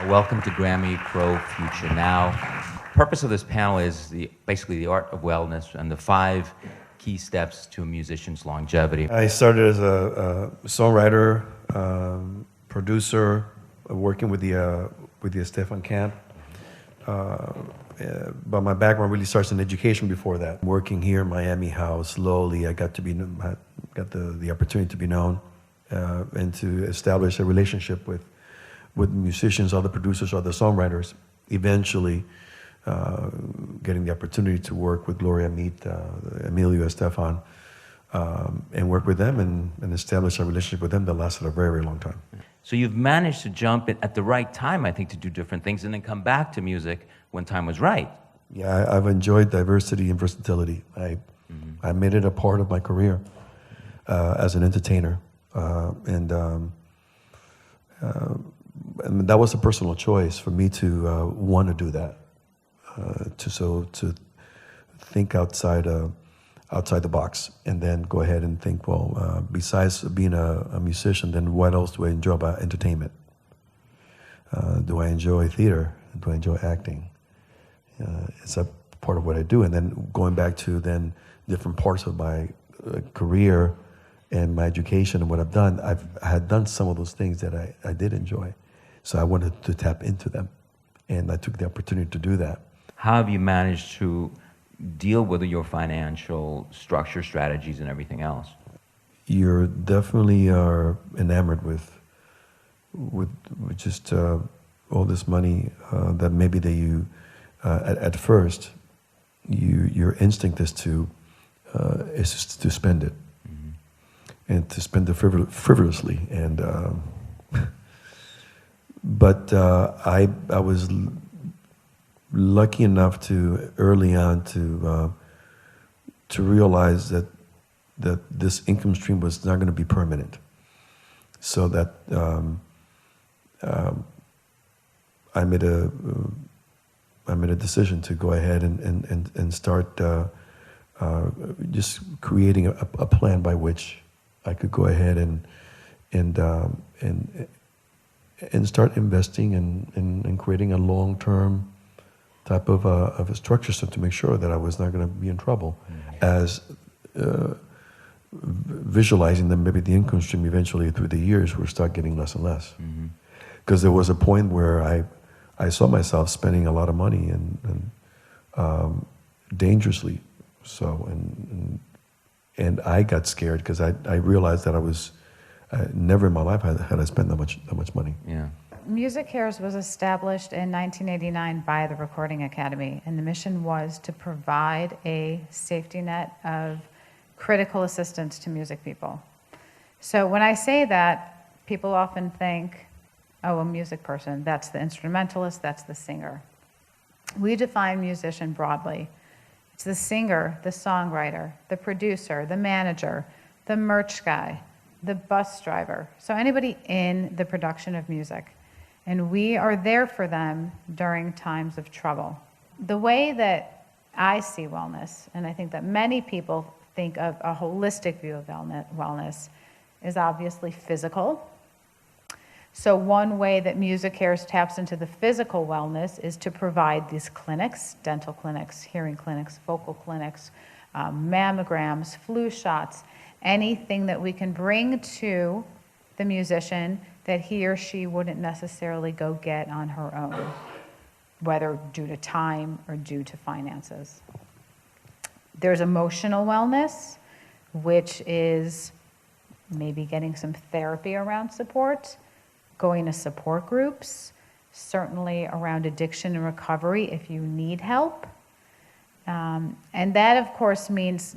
Welcome to Grammy Pro Future Now. Purpose of this panel is basically the art of wellness and the 5 key steps to a musician's longevity. I started as a songwriter, producer, working with the Stefan Camp. But my background really starts in education before that. Working here in Miami, how slowly I got the opportunity to be known and to establish a relationship with musicians, other producers, other songwriters. Eventually, getting the opportunity to work with Gloria, meet Emilio, Stefan, and work with them and establish a relationship with them that lasted a very, very long time. So you've managed to jump in at the right time, I think, to do different things and then come back to music when time was right. Yeah, I've enjoyed diversity and versatility. I made it a part of my career as an entertainer. And that was a personal choice for me to want to do that, to think outside the box, and then go ahead and think, well, besides being a musician, then what else do I enjoy about entertainment? Do I enjoy theater? Do I enjoy acting? It's a part of what I do. And then going back to then different parts of my career and my education and what I've done, I had done some of those things that I did enjoy. So I wanted to tap into them, and I took the opportunity to do that. How have you managed to deal with your financial structure, strategies, and everything else? You're definitely enamored with just all this money that maybe that you at first your instinct is to just to spend it, and to spend it frivolously. And but I was lucky enough to early on to realize that this income stream was not going to be permanent. So that I made a decision to go ahead and start just creating a plan by which I could go ahead and start investing and creating a long-term type of a structure, so to make sure that I was not going to be in trouble, as visualizing that maybe the income stream eventually through the years will start getting less and less. Because there was a point where I saw myself spending a lot of money and dangerously so, and I got scared because I realized that I was never in my life had I spent that much money. Yeah. MusiCares was established in 1989 by the Recording Academy, and the mission was to provide a safety net of critical assistance to music people. So when I say that, people often think, oh, a music person, that's the instrumentalist, that's the singer. We define musician broadly. It's the singer, the songwriter, the producer, the manager, the merch guy, the bus driver. So anybody in the production of music. And we are there for them during times of trouble. The way that I see wellness, and I think that many people think of a holistic view of wellness, is obviously physical. So one way that MusiCares taps into the physical wellness is to provide these clinics, dental clinics, hearing clinics, vocal clinics, mammograms, flu shots, anything that we can bring to the musician that he or she wouldn't necessarily go get on her own, whether due to time or due to finances. There's emotional wellness, which is maybe getting some therapy around support, going to support groups, certainly around addiction and recovery if you need help. And that, of course, means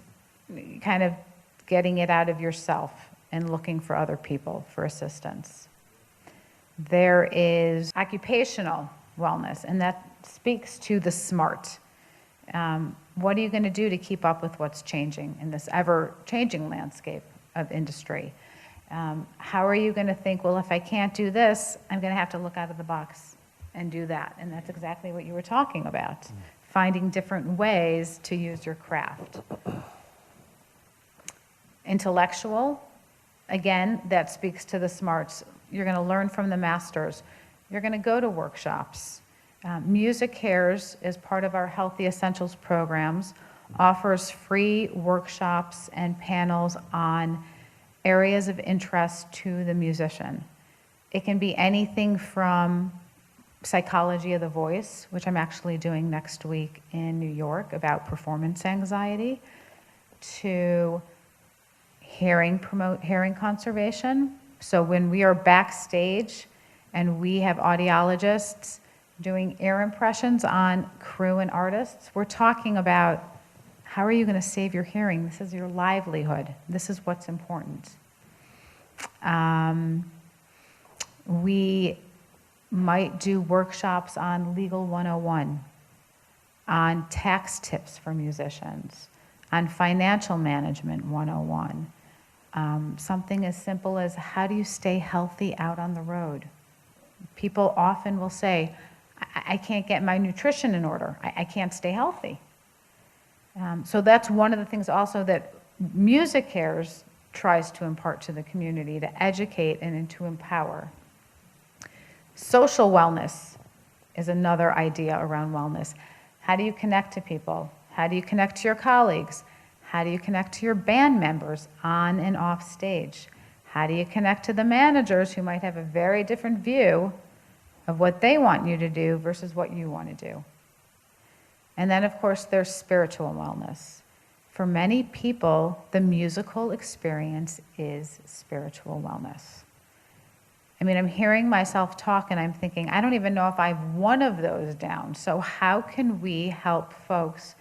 kind of getting it out of yourself and looking for other people for assistance. There is occupational wellness, and that speaks to the SMART. What are you going to do to keep up with what's changing in this ever-changing landscape of industry? How are you going to think, well, if I can't do this, I'm going to have to look out of the box and do that? And that's exactly what you were talking about, finding different ways to use your craft. Intellectual, again, that speaks to the smarts. You're going to learn from the masters. You're going to go to workshops. MusiCares, as part of our Healthy Essentials programs, offers free workshops and panels on areas of interest to the musician. It can be anything from psychology of the voice, which I'm actually doing next week in New York about performance anxiety, to hearing conservation. So when we are backstage and we have audiologists doing ear impressions on crew and artists, we're talking about how are you going to save your hearing? This is your livelihood. This is what's important. We might do workshops on Legal 101, on tax tips for musicians, on financial management 101. Something as simple as how do you stay healthy out on the road? People often will say, I can't get my nutrition in order. I can't stay healthy. So that's one of the things also that MusiCares tries to impart to the community, to educate and to empower. Social wellness is another idea around wellness. How do you connect to people? How do you connect to your colleagues? How do you connect to your band members on and off stage? How do you connect to the managers who might have a very different view of what they want you to do versus what you want to do? And then, of course, there's spiritual wellness. For many people, the musical experience is spiritual wellness. I mean, I'm hearing myself talk and I'm thinking, I don't even know if I have one of those down. So how can we help folks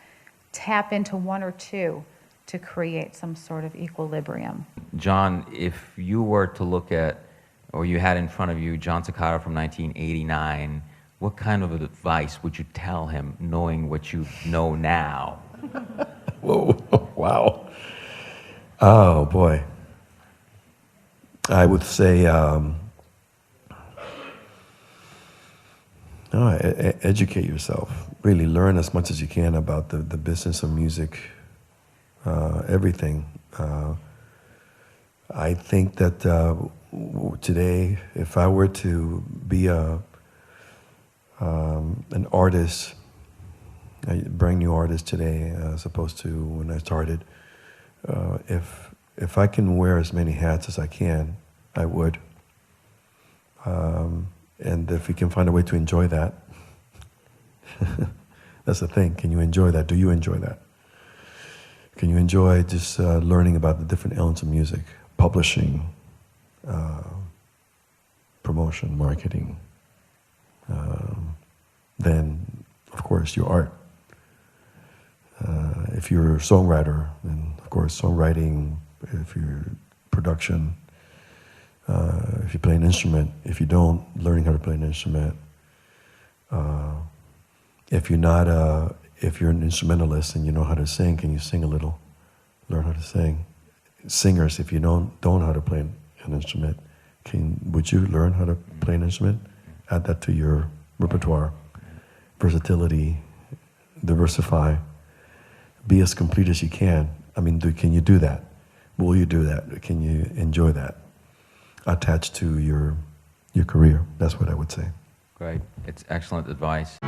tap into one or two to create some sort of equilibrium? John, if you were to look at, or you had in front of you, John Tsikata from 1989, what kind of advice would you tell him, knowing what you know now? Whoa, wow. Oh, boy. I would say, educate yourself. Really learn as much as you can about the business of music, everything. I think that today, if I were to be an artist, a brand new artist today, as opposed to when I started, if I can wear as many hats as I can, I would. And if you can find a way to enjoy that, that's the thing. Can you enjoy that? Do you enjoy that? Can you enjoy just learning about the different elements of music, publishing, promotion, marketing? Then, of course, your art. If you're a songwriter, then, of course, songwriting. If you're production, if you play an instrument. If you don't, learning how to play an instrument. If you're not, if you're an instrumentalist and you know how to sing, can you sing a little? Learn how to sing. Singers, if you don't know how to play an instrument, would you learn how to play an instrument? Add that to your repertoire. Versatility, diversify, be as complete as you can. I mean, can you do that? Will you do that? Can you enjoy that? Attached to your career. That's what I would say. Great. It's excellent advice.